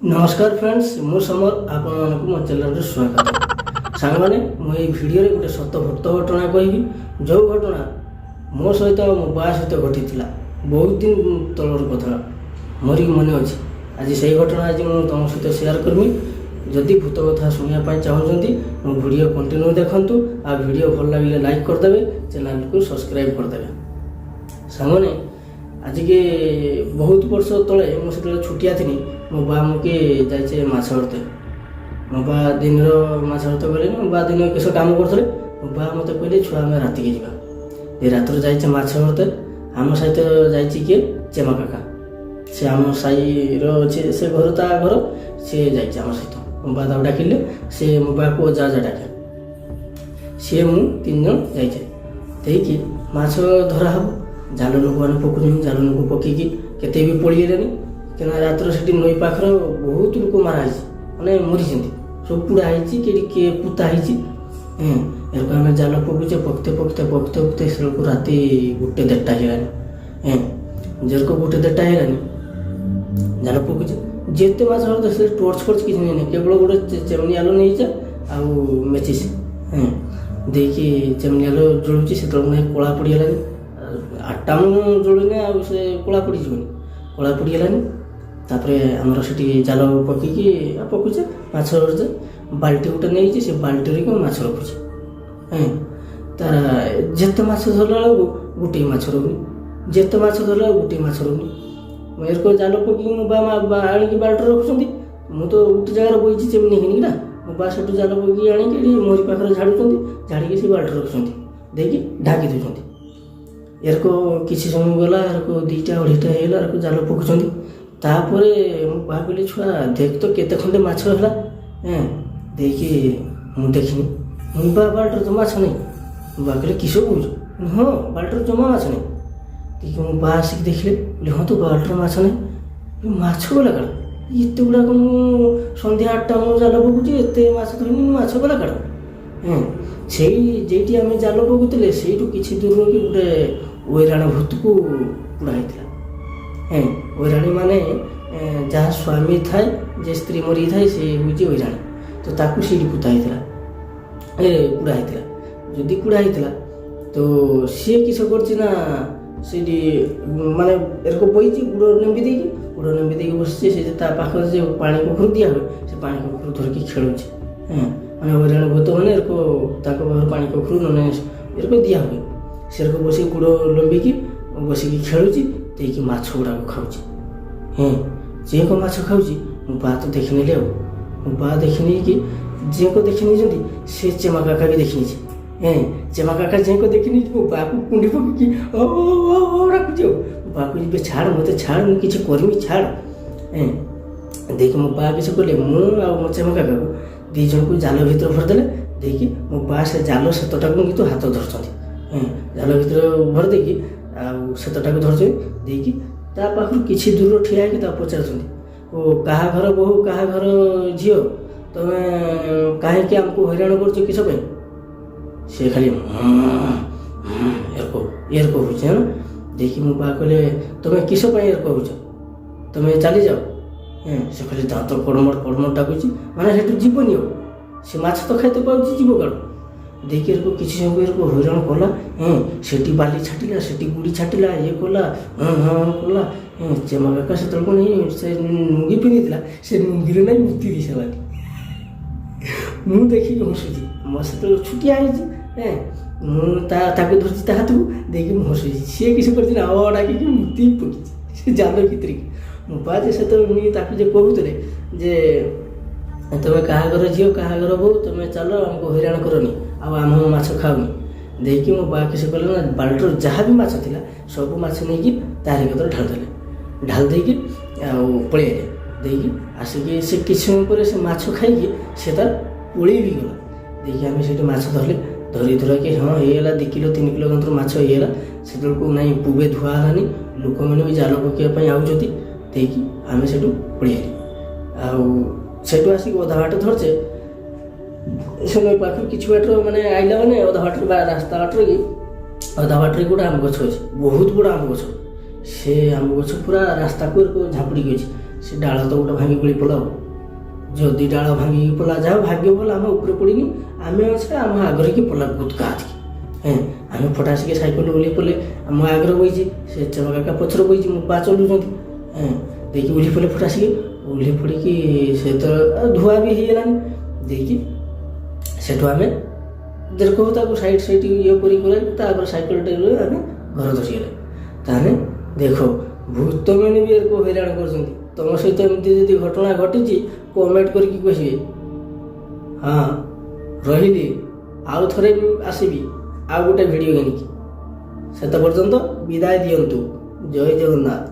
नमस्कार फ्रेंड्स मु समर आपण मो चैनल स्वागत सांग मैंने मुझे भिडियो गोटे सत भक्त घटना कहि जो घटना मो सहित मो बा सहित घटी बहुत दिन तलर कथा मोर मन अच्छे आज से घटना आज मुझे तुम सहित सेयार करमी जदि भूत कथा शुणापी चाहूँगी मो भिडियो कंटिन्यू देखूँ आ भिडियो भल लगे लाइक करदे चैनल को सब्सक्राइब करदे सांगने आज के बहुत वर्ष तले मुझे छुटिया थी मो बा मुके जाइए माछ धरते मो बा दिन माछ धरते गले मो बा दिन किस काम करते मो बा मत कहले छुआ आम रात के जा रात जाइए माछ धरते आम सहित जाइए किए चेमा काका से आम साई रे से घर ता घर सी जाइए आम सहित मो बा ताक डाकिले से मो बा को जा डाके सी मु तीन जन जाइए माछ धरा हम जाल लोक मैंने पकुन जाल लोक पकईकि केते भी पड़गलानी क्या रात से नई पाखर बहुत लोक माराई मैंने मरी सब पुड़ाई किए पुताई आम जाल पकुचे पकते पकते पकते पकते से राति गोटे देढ़टा है जेरक गोटे देढ़टा है जाल पकुचे जिते माछ धरते से टर्च फर्च किसी नहीं केवल गोटे चेमनी आलो नहीं जा मेचिस देखिए चेमनी आलो जलुची से कला पड़गलानी आठटा मु जलुनी से कला पड़ कला पड़गलानी आमर से जाल पकईकि पकुचे माछ धरचे बाल्टी गोटे नहीं से बाल्टी माछ रखुचे तार जिते माछ धरला गोटे माछ रोनी जिते माछ धरला गोटे माछ रोनी एरक जाल पकईकि आनिक बाल्टी रखुच्च मु तो गोटे जगार बही चेमनी हिनी ना मो बा से जाल पकईकि आनिक मोरी पाखे झाड़ुंट झाड़िकी से बाल्टी रखुच्च देखिए ढाकी दूसरी एरक किसी समय गला एरक दुईटा अढ़ईटा होगा एरक जाल पकुच्च तापर मुझे कहली छुआ देख तो केते खंडे माछ है देखी मुझे देखनी मुझे बाल्टर जमा माछ नहीं बा कहले किस कह हाँ बाल्टर जमा माछ नहीं देखिए मो बा आसिक देखले बोले हाँ तो बाल्टर माछ नहीं माछ गला काड़ एत गुड़ाक सन्ध्या 8टा मु जाल पकुचे एत माछ धरनी माछ गला काड़ से जेटी आम जाल पकुले से किसी दूर कि गोटे ओराण भूत को पुड़ा ओराणी माने जहाँ स्वामी थाए जे स्त्री मरी थाए से हूँ ओराणी तो ताकू सी पुता कुड़ा जदि कुड़ा तो सी किस करना माने एरक बही गुड़ नेम्बी देकी गुड़ नेम्बी देकी बसचे से पाखे जो पानी कखरू दिया हुए से पानी कखरू धरिकी खेलुचे माने ओराणी भूत मैंने एरक पानी कखरू ना एरक दिया हुए से बस गुड़ लंबिकी बसिकी खेलुची देखिए माछ गुड़ाक खाऊे जे को माछ खाऊँ मो बा तो देखने ले मो बा देखने कि जे को देखने से चेमा काका भी देखनी चेमा काका जे को देखनी मो बा को कुंडी पकईकि डाकुचे बा को छाड़ मत छाड़ मुझे किसी करमी छाड़ देखिए मो बा किसी कहले मो चेमा काका को दी जन को जाल भर भरदे देखिए मो बा से जाल सेतटा को हाथ धरती जाल भर भर देकी सेतटा को धरते देखिए पाखर किसी दूर ठिया है पचार क्या घर बहु क्या घर झी तुम कहीं आमको हैरान कर किस सी खाली एरक हो देखिए मो बा कहले तुम किस एरक हो तुम चली जाओ से खाली दाँत कड़मड़ डाकुची माने से जीवन हो सी माछ तो खाते पाँच जीव काड़ देखिए एरक किसी समय एरक हैरान कला से बाली छाटिला से गुड़ी छाटिला ये कला कला चेमा काका से नहीं से लुंगी पिंधि से लुंगी ना मुक्ति दी सारा मुझे देखिए हसुची मो से छुटिया मुझे धरती हाथ को देखिए हसुची सी किसी कर डाक मुक्ति पकड़ी से जाल भितर मो बा से कहते जे तुम क्या घर झील क्या घर बो तुम चल आमको हैरान करनी आम माछ खाऊनी देखिए मो बा किसी कले ना बाल्टर जहाँ भी माछ था सब माछ नहीं तारी कतर ढाल ढाल देकी पलि देखिए आसिक से किसी समय पर से माछ खाई से तार पलि भी गला देखिए आम से माछ धरले धरी धरा कि हाँ ये 2 किलो 3 किलो गंतर माछ ये से ना पुबे धुआलानी लोक मैंने भी जाल पकड़ापी आउती देखिए आम से पलि से आसिक अधा बाट धरचे से नई पाख कि बाट मैंने आईला मैंने अधा बाट रास्ता बाटर कि अधा बाटर गोटे आम गछ अच्छे बहुत बड़ा आम गछ से आम गछ पूरा रास्ता को झापुड़ी गई ସେ ଡାଳ ତ ଗୋଟେ ଭାଙ୍ଗି ଗଳି ପଡ଼ିଲା। ଯଦି ଡାଳ ଭାଙ୍ଗିକି ପଡ଼ିଲା ଯାହା ଭାଗ୍ୟ ଭଲ ଆମ ଉପରେ ପଡ଼ିନି, ଆମେ ଅଛେ ଆମ ଆଗରେ କି ପଡ଼ିଲା ବହୁତ କାହାତିକି ଆମେ ଫଟାସିକି ସାଇକେଲ ଓହ୍ଲେଇ ପଡ଼ିଲେ। ଆମ ଆଗରେ ବଇଛି ସେ ଚେମା କାକା ପଛରେ ବଇଛି, ମୋ ବା ଚଲୁଛନ୍ତି ଦେଇକି ଓହ୍ଲେଇ ପଡ଼ିଲେ ଫଟାସିକି ଓହ୍ଲେଇ ପଡ଼ିକି ସେ ତ ଧୂଆ ବି ହେଇଗଲାନି ଦେଇକି ସେଠୁ ଆମେ ଦେଖୁ ତାକୁ ସାଇଡ୍ ଇଏ କରି ତାପରେ ସାଇକେଲଟେ ଆମେ ଘର ଧରିଗଲେ। ତାହେଲେ ଦେଖ ଭୂତମାନେ ବି ଏରକୁ ହଇରାଣ କରୁଛନ୍ତି। ତମ ସହିତ ଏମିତି ଯଦି ଘଟଣା ଘଟିଛି କମେଣ୍ଟ କରିକି କହିବେ। ହଁ ରହିଲି, ଆଉ ଥରେ ଆସିବି ଆଉ ଗୋଟେ ଭିଡ଼ିଓ ଘେନିକି। ସେତେ ପର୍ଯ୍ୟନ୍ତ ବିଦାୟ ଦିଅନ୍ତୁ। ଜୟ ଜଗନ୍ନାଥ।